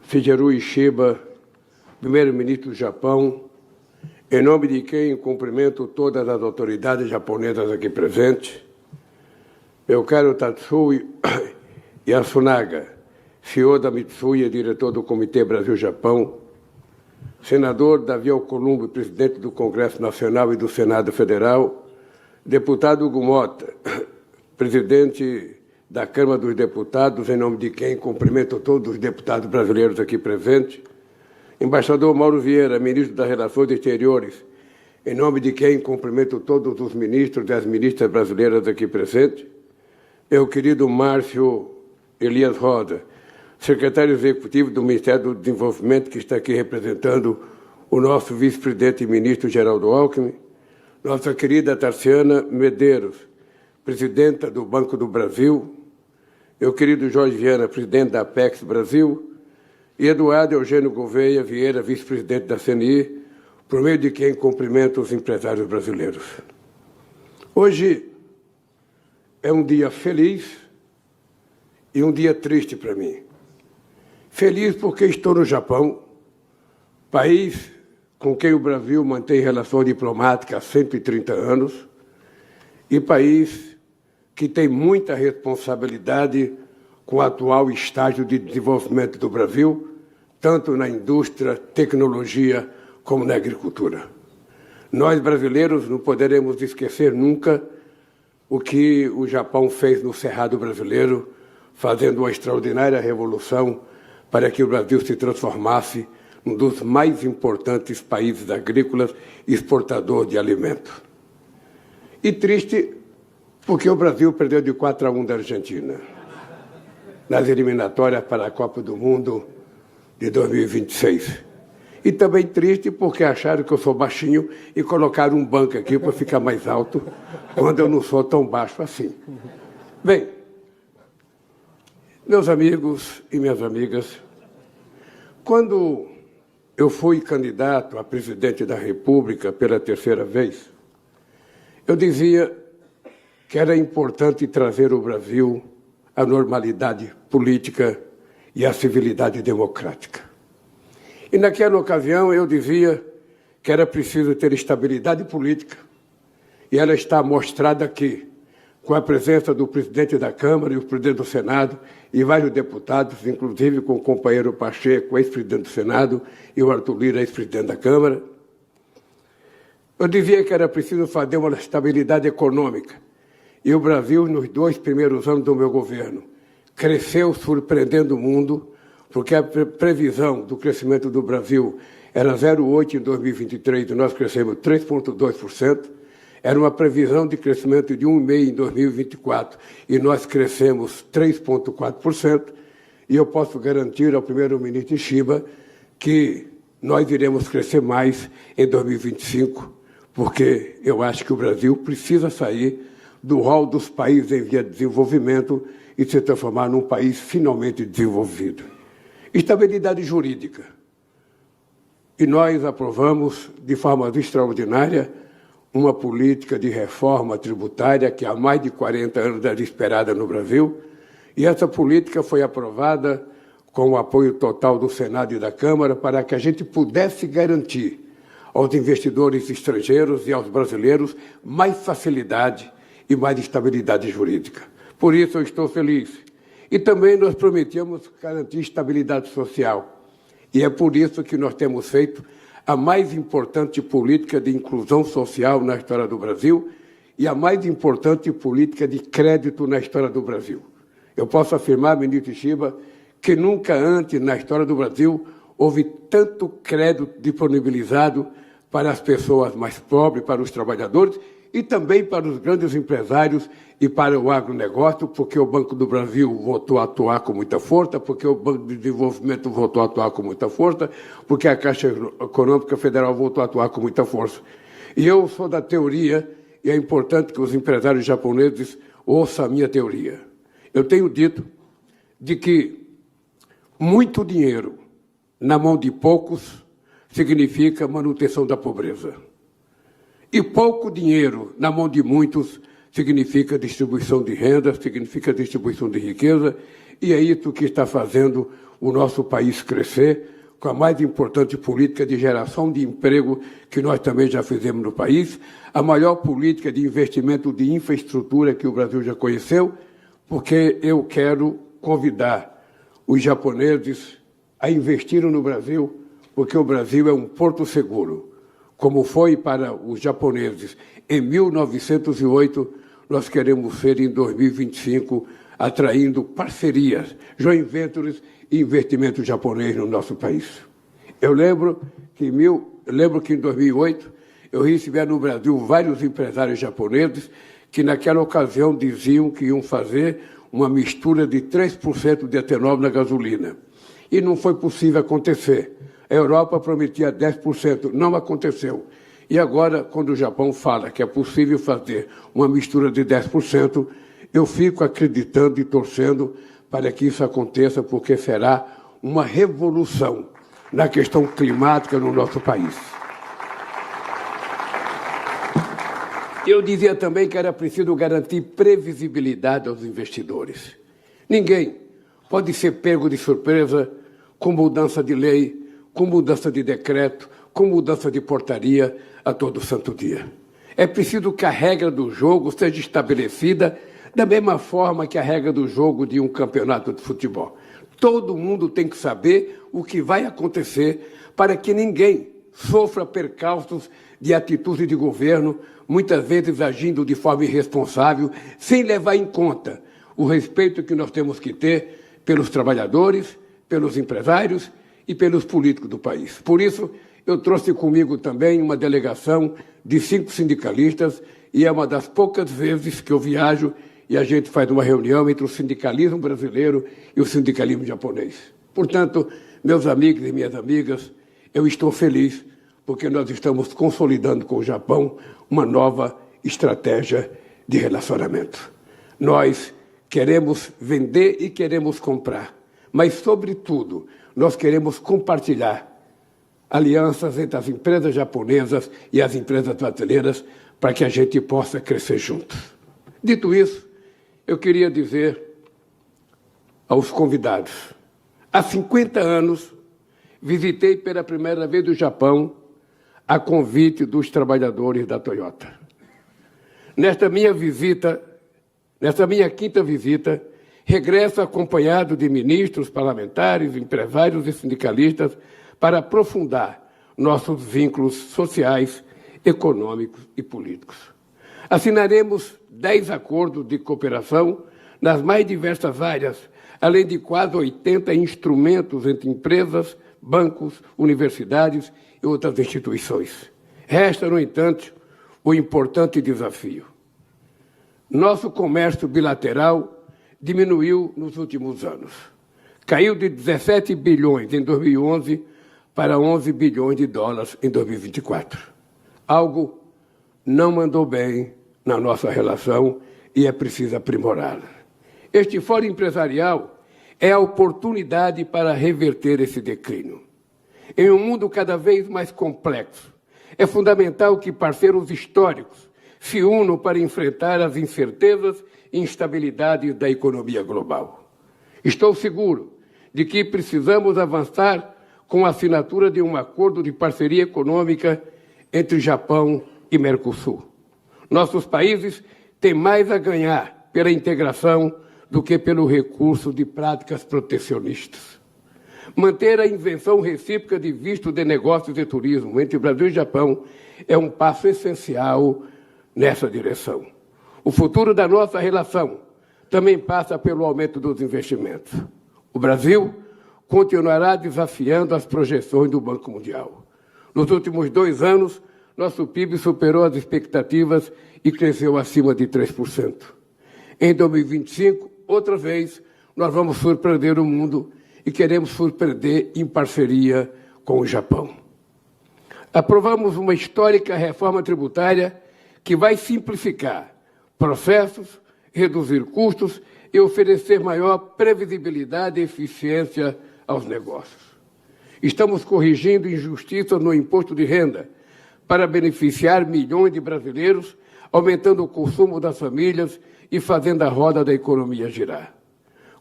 Shigeru Ishiba, primeiro-ministro do Japão, em nome de quem cumprimento todas as autoridades japonesas aqui presentes, meu caro Tatsui Yasunaga, CEO da Mitsui e diretor do Comitê Brasil-Japão, senador Davi Alcolumbre, presidente do Congresso Nacional e do Senado Federal, deputado Hugo Mota, presidente da Câmara dos Deputados, em nome de quem cumprimento todos os deputados brasileiros aqui presentes, embaixador Mauro Vieira, ministro das Relações Exteriores, em nome de quem cumprimento todos os ministros e as ministras brasileiras aqui presentes, meu querido Márcio Elias Rosa, secretário executivo do Ministério do Desenvolvimento, que está aqui representando o nosso vice-presidente e ministro Geraldo Alckmin, nossa querida Tarciana Medeiros, presidenta do Banco do Brasil, meu querido Jorge Viana, presidente da Apex Brasil, e Eduardo Eugênio Gouveia Vieira, vice-presidente da CNI, por meio de quem cumprimento os empresários brasileiros. Hoje é um dia feliz e um dia triste para mim. Feliz porque estou no Japão, país com quem o Brasil mantém relação diplomática há 130 anos, e país que tem muita responsabilidade com o atual estágio de desenvolvimento do Brasil, tanto na indústria, tecnologia, como na agricultura. Nós, brasileiros, não poderemos esquecer nunca o que o Japão fez no Cerrado brasileiro, fazendo uma extraordinária revolução para que o Brasil se transformasse num dos mais importantes países agrícolas e exportador de alimentos. E triste porque o Brasil perdeu de 4-1 da Argentina nas eliminatórias para a Copa do Mundo de 2026. E também triste porque acharam que eu sou baixinho e colocaram um banco aqui para ficar mais alto, quando eu não sou tão baixo assim. Bem, meus amigos e minhas amigas, quando eu fui candidato a presidente da República pela terceira vez, eu dizia que era importante trazer o Brasil à normalidade política e à civilidade democrática. E naquela ocasião eu dizia que era preciso ter estabilidade política, e ela está mostrada aqui, com a presença do presidente da Câmara e o presidente do Senado e vários deputados, inclusive com o companheiro Pacheco, ex-presidente do Senado, e o Arthur Lira, ex-presidente da Câmara. Eu dizia que era preciso fazer uma estabilidade econômica. E o Brasil, nos 2 primeiros anos do meu governo, cresceu surpreendendo o mundo, porque a previsão do crescimento do Brasil era 0,8% em 2023 e nós crescemos 3,2%. Era uma previsão de crescimento de 1,5% em 2024 e nós crescemos 3,4%. E eu posso garantir ao primeiro-ministro Ishiba que nós iremos crescer mais em 2025, porque eu acho que o Brasil precisa sair do rol dos países em via de desenvolvimento e se transformar num país finalmente desenvolvido. Estabilidade jurídica. E nós aprovamos, de forma extraordinária, uma política de reforma tributária que há mais de 40 anos era esperada no Brasil, e essa política foi aprovada com o apoio total do Senado e da Câmara para que a gente pudesse garantir aos investidores estrangeiros e aos brasileiros mais facilidade e mais estabilidade jurídica. Por isso eu estou feliz. E também nós prometemos garantir estabilidade social. E é por isso que nós temos feito a mais importante política de inclusão social na história do Brasil e a mais importante política de crédito na história do Brasil. Eu posso afirmar, ministro Ishiba, que nunca antes na história do Brasil houve tanto crédito disponibilizado para as pessoas mais pobres, para os trabalhadores, e também para os grandes empresários e para o agronegócio, porque o Banco do Brasil voltou a atuar com muita força, porque o Banco de Desenvolvimento voltou a atuar com muita força, porque a Caixa Econômica Federal voltou a atuar com muita força. E eu sou da teoria, e é importante que os empresários japoneses ouçam a minha teoria. Eu tenho dito de que muito dinheiro na mão de poucos significa manutenção da pobreza. E pouco dinheiro na mão de muitos significa distribuição de renda, significa distribuição de riqueza, e é isso que está fazendo o nosso país crescer, com a mais importante política de geração de emprego que nós também já fizemos no país, a maior política de investimento de infraestrutura que o Brasil já conheceu, porque eu quero convidar os japoneses a investirem no Brasil, porque o Brasil é um porto seguro. Como foi para os japoneses em 1908, nós queremos ser em 2025, atraindo parcerias, joint ventures e investimento japonês no nosso país. Eu lembro que em 2008 eu recebi no Brasil vários empresários japoneses que naquela ocasião diziam que iam fazer uma mistura de 3% de etanol na gasolina. E não foi possível acontecer. A Europa prometia 10%, não aconteceu. E agora, quando o Japão fala que é possível fazer uma mistura de 10%, eu fico acreditando e torcendo para que isso aconteça, porque será uma revolução na questão climática no nosso país. Eu dizia também que era preciso garantir previsibilidade aos investidores. Ninguém pode ser pego de surpresa com mudança de lei, com mudança de decreto, com mudança de portaria a todo santo dia. É preciso que a regra do jogo seja estabelecida da mesma forma que a regra do jogo de um campeonato de futebol. Todo mundo tem que saber o que vai acontecer para que ninguém sofra percalços de atitude de governo, muitas vezes agindo de forma irresponsável, sem levar em conta o respeito que nós temos que ter pelos trabalhadores, pelos empresários e pelos políticos do país. Por isso, eu trouxe comigo também uma delegação de 5 sindicalistas, e é uma das poucas vezes que eu viajo e a gente faz uma reunião entre o sindicalismo brasileiro e o sindicalismo japonês. Portanto, meus amigos e minhas amigas, eu estou feliz porque nós estamos consolidando com o Japão uma nova estratégia de relacionamento. Nós queremos vender e queremos comprar, mas, sobretudo, nós queremos compartilhar alianças entre as empresas japonesas e as empresas brasileiras para que a gente possa crescer juntos. Dito isso, eu queria dizer aos convidados, há 50 anos, visitei pela primeira vez o Japão a convite dos trabalhadores da Toyota. Nesta minha quinta visita, regresso acompanhado de ministros, parlamentares, empresários e sindicalistas para aprofundar nossos vínculos sociais, econômicos e políticos. Assinaremos 10 acordos de cooperação nas mais diversas áreas, além de quase 80 instrumentos entre empresas, bancos, universidades e outras instituições. Resta, no entanto, o importante desafio. Nosso comércio bilateral diminuiu nos últimos anos. Caiu de 17 bilhões em 2011 para 11 bilhões de dólares em 2024. Algo não andou bem na nossa relação e é preciso aprimorá-la. Este fórum empresarial é a oportunidade para reverter esse declínio. Em um mundo cada vez mais complexo, é fundamental que parceiros históricos se unam para enfrentar as incertezas e instabilidades da economia global. Estou seguro de que precisamos avançar com a assinatura de um acordo de parceria econômica entre Japão e Mercosul. Nossos países têm mais a ganhar pela integração do que pelo recurso de práticas protecionistas. Manter a isenção recíproca de visto de negócios e turismo entre Brasil e Japão é um passo essencial nessa direção. O futuro da nossa relação também passa pelo aumento dos investimentos. O Brasil continuará desafiando as projeções do Banco Mundial. Nos últimos 2 anos, nosso PIB superou as expectativas e cresceu acima de 3%. Em 2025, outra vez, nós vamos surpreender o mundo e queremos surpreender em parceria com o Japão. Aprovamos uma histórica reforma tributária que vai simplificar processos, reduzir custos e oferecer maior previsibilidade e eficiência aos negócios. Estamos corrigindo injustiças no imposto de renda para beneficiar milhões de brasileiros, aumentando o consumo das famílias e fazendo a roda da economia girar.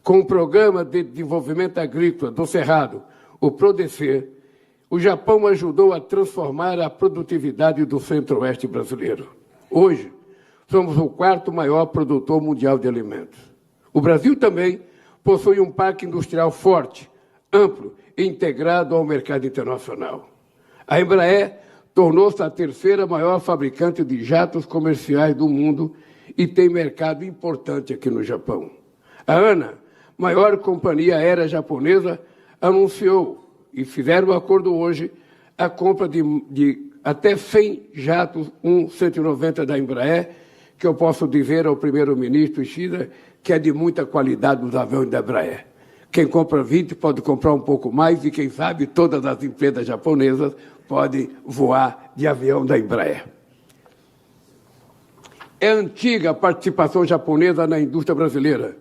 Com o Programa de Desenvolvimento Agrícola do Cerrado, o PRODECER, o Japão ajudou a transformar a produtividade do centro-oeste brasileiro. Hoje, somos o quarto maior produtor mundial de alimentos. O Brasil também possui um parque industrial forte, amplo e integrado ao mercado internacional. A Embraer tornou-se a terceira maior fabricante de jatos comerciais do mundo e tem mercado importante aqui no Japão. A ANA, maior companhia aérea japonesa, anunciou e fizeram um acordo hoje a compra de até 100 jatos 190 da Embraer, que eu posso dizer ao primeiro-ministro Ishida que é de muita qualidade dos aviões da Embraer. Quem compra 20 pode comprar um pouco mais e, quem sabe, todas as empresas japonesas podem voar de avião da Embraer. É antiga a participação japonesa na indústria brasileira,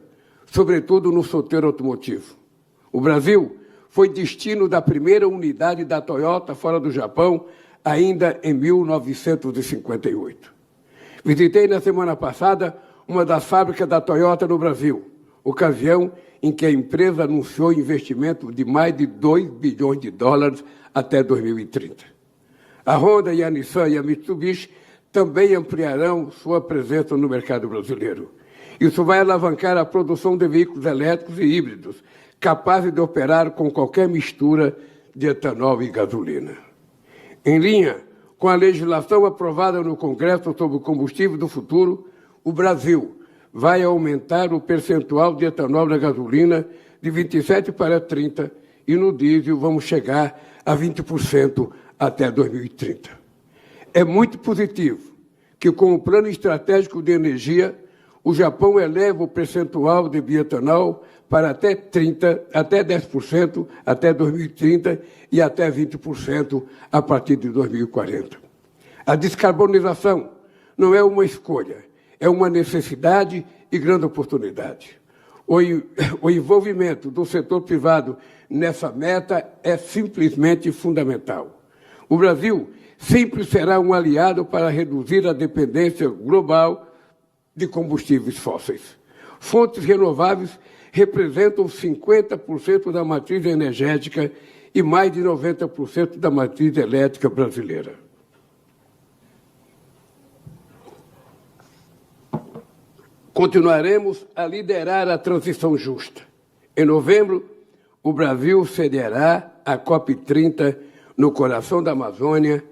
sobretudo no setor automotivo. O Brasil foi destino da primeira unidade da Toyota fora do Japão, ainda em 1958. Visitei na semana passada uma das fábricas da Toyota no Brasil, ocasião em que a empresa anunciou investimento de mais de 2 bilhões de dólares até 2030. A Honda e a Nissan e a Mitsubishi também ampliarão sua presença no mercado brasileiro. Isso vai alavancar a produção de veículos elétricos e híbridos, capazes de operar com qualquer mistura de etanol e gasolina. Em linha com a legislação aprovada no Congresso sobre o combustível do futuro, o Brasil vai aumentar o percentual de etanol na gasolina de 27% para 30% e no diesel vamos chegar a 20% até 2030. É muito positivo que, com o Plano Estratégico de Energia, o Japão eleva o percentual de bioetanol para até 10% até 2030 e até 20% a partir de 2040. A descarbonização não é uma escolha, é uma necessidade e grande oportunidade. O envolvimento do setor privado nessa meta é simplesmente fundamental. O Brasil sempre será um aliado para reduzir a dependência global de combustíveis fósseis. Fontes renováveis representam 50% da matriz energética e mais de 90% da matriz elétrica brasileira. Continuaremos a liderar a transição justa. Em novembro, o Brasil cederá a COP30 no coração da Amazônia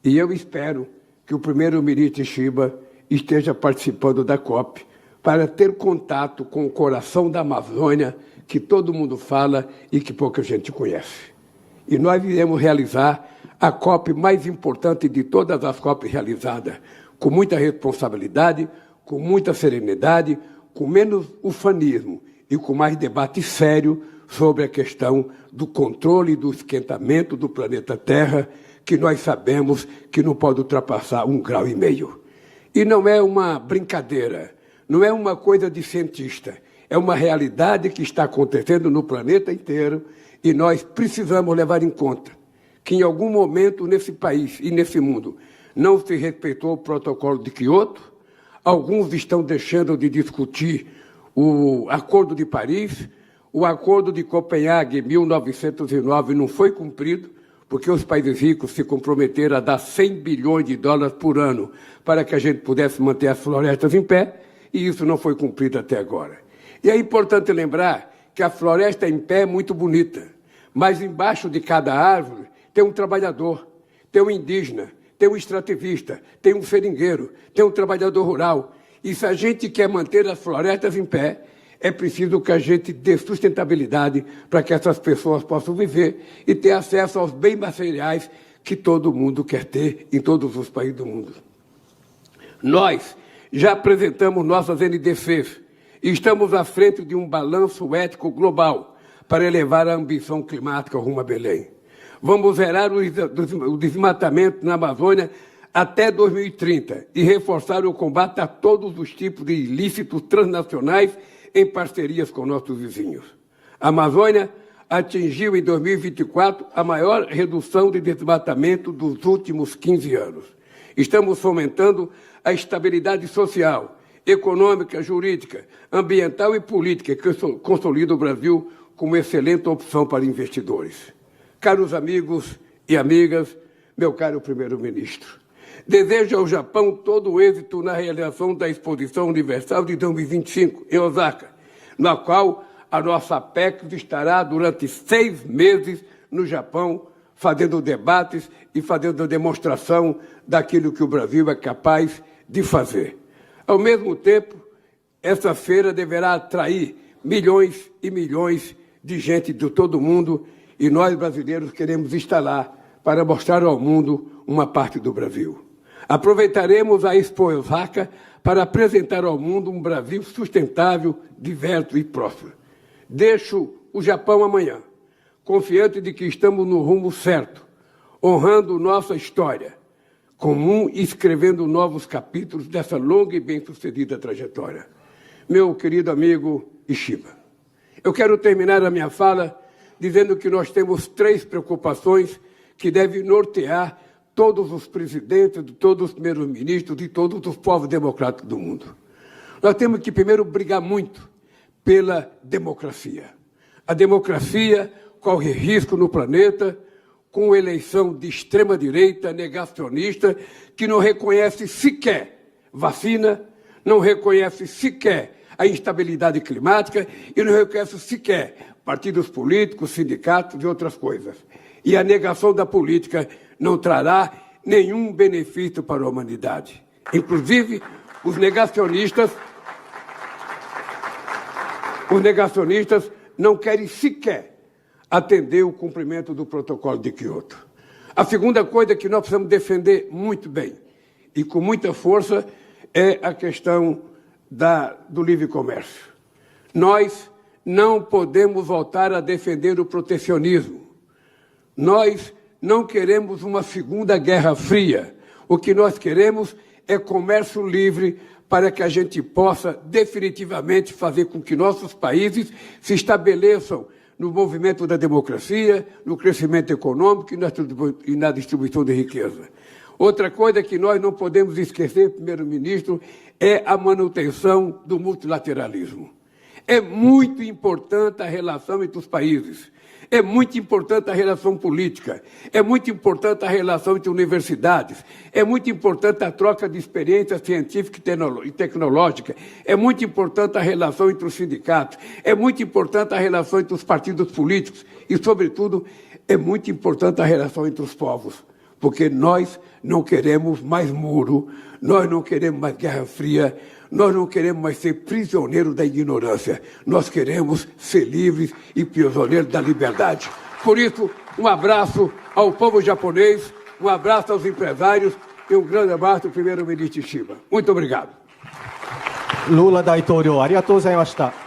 e eu espero que o primeiro-ministro Shiba esteja participando da COP para ter contato com o coração da Amazônia que todo mundo fala e que pouca gente conhece. E nós iremos realizar a COP mais importante de todas as COP realizadas, com muita responsabilidade, com muita serenidade, com menos ufanismo e com mais debate sério sobre a questão do controle do esquentamento do planeta Terra, que nós sabemos que não pode ultrapassar 1,5 graus. E não é uma brincadeira, não é uma coisa de cientista, é uma realidade que está acontecendo no planeta inteiro e nós precisamos levar em conta que em algum momento nesse país e nesse mundo não se respeitou o protocolo de Kyoto. Alguns estão deixando de discutir o Acordo de Paris, o Acordo de Copenhague, 1909, não foi cumprido, porque os países ricos se comprometeram a dar 100 bilhões de dólares por ano para que a gente pudesse manter as florestas em pé, e isso não foi cumprido até agora. E é importante lembrar que a floresta em pé é muito bonita, mas embaixo de cada árvore tem um trabalhador, tem um indígena, tem um extrativista, tem um seringueiro, tem um trabalhador rural. E se a gente quer manter as florestas em pé, é preciso que a gente dê sustentabilidade para que essas pessoas possam viver e ter acesso aos bens materiais que todo mundo quer ter em todos os países do mundo. Nós já apresentamos nossas NDCs e estamos à frente de um balanço ético global para elevar a ambição climática rumo a Belém. Vamos zerar o desmatamento na Amazônia até 2030 e reforçar o combate a todos os tipos de ilícitos transnacionais em parcerias com nossos vizinhos. A Amazônia atingiu em 2024 a maior redução de desmatamento dos últimos 15 anos. Estamos fomentando a estabilidade social econômica, jurídica, ambiental e política que consolida o Brasil como excelente opção para investidores. Caros amigos e amigas, meu caro primeiro-ministro, desejo ao Japão todo o êxito na realização da Exposição Universal de 2025, em Osaka, na qual a nossa Apex estará durante 6 meses no Japão, fazendo debates e fazendo demonstração daquilo que o Brasil é capaz de fazer. Ao mesmo tempo, essa feira deverá atrair milhões e milhões de gente de todo o mundo e nós, brasileiros, queremos estar lá para mostrar ao mundo uma parte do Brasil. Aproveitaremos a Expo Osaka para apresentar ao mundo um Brasil sustentável, diverso e próspero. Deixo o Japão amanhã, confiante de que estamos no rumo certo, honrando nossa história comum e escrevendo novos capítulos dessa longa e bem-sucedida trajetória. Meu querido amigo Ishiba, eu quero terminar a minha fala dizendo que nós temos 3 preocupações que devem nortear todos os presidentes, todos os primeiros-ministros e todos os povos democráticos do mundo. Nós temos que, primeiro, brigar muito pela democracia. A democracia corre risco no planeta com eleição de extrema-direita negacionista que não reconhece sequer vacina, não reconhece sequer a instabilidade climática e não reconhece sequer partidos políticos, sindicatos e outras coisas. E a negação da política não trará nenhum benefício para a humanidade. Inclusive, os negacionistas não querem sequer atender o cumprimento do protocolo de Kyoto. A segunda coisa que nós precisamos defender muito bem e com muita força é a questão do livre comércio. Nós não podemos voltar a defender o protecionismo. Nós não queremos uma segunda guerra fria. O que nós queremos é comércio livre para que a gente possa definitivamente fazer com que nossos países se estabeleçam no movimento da democracia, no crescimento econômico e na distribuição de riqueza. Outra coisa que nós não podemos esquecer, primeiro-ministro, é a manutenção do multilateralismo. É muito importante a relação entre os países. É muito importante a relação política, é muito importante a relação entre universidades, é muito importante a troca de experiência científica e tecnológica, é muito importante a relação entre os sindicatos, é muito importante a relação entre os partidos políticos e, sobretudo, é muito importante a relação entre os povos, porque nós não queremos mais muro, nós não queremos mais guerra fria, nós não queremos mais ser prisioneiros da ignorância. Nós queremos ser livres e prisioneiros da liberdade. Por isso, um abraço ao povo japonês, um abraço aos empresários e um grande abraço ao primeiro-ministro Ishiba. Muito obrigado. Lula 大統領、ありがとうございました。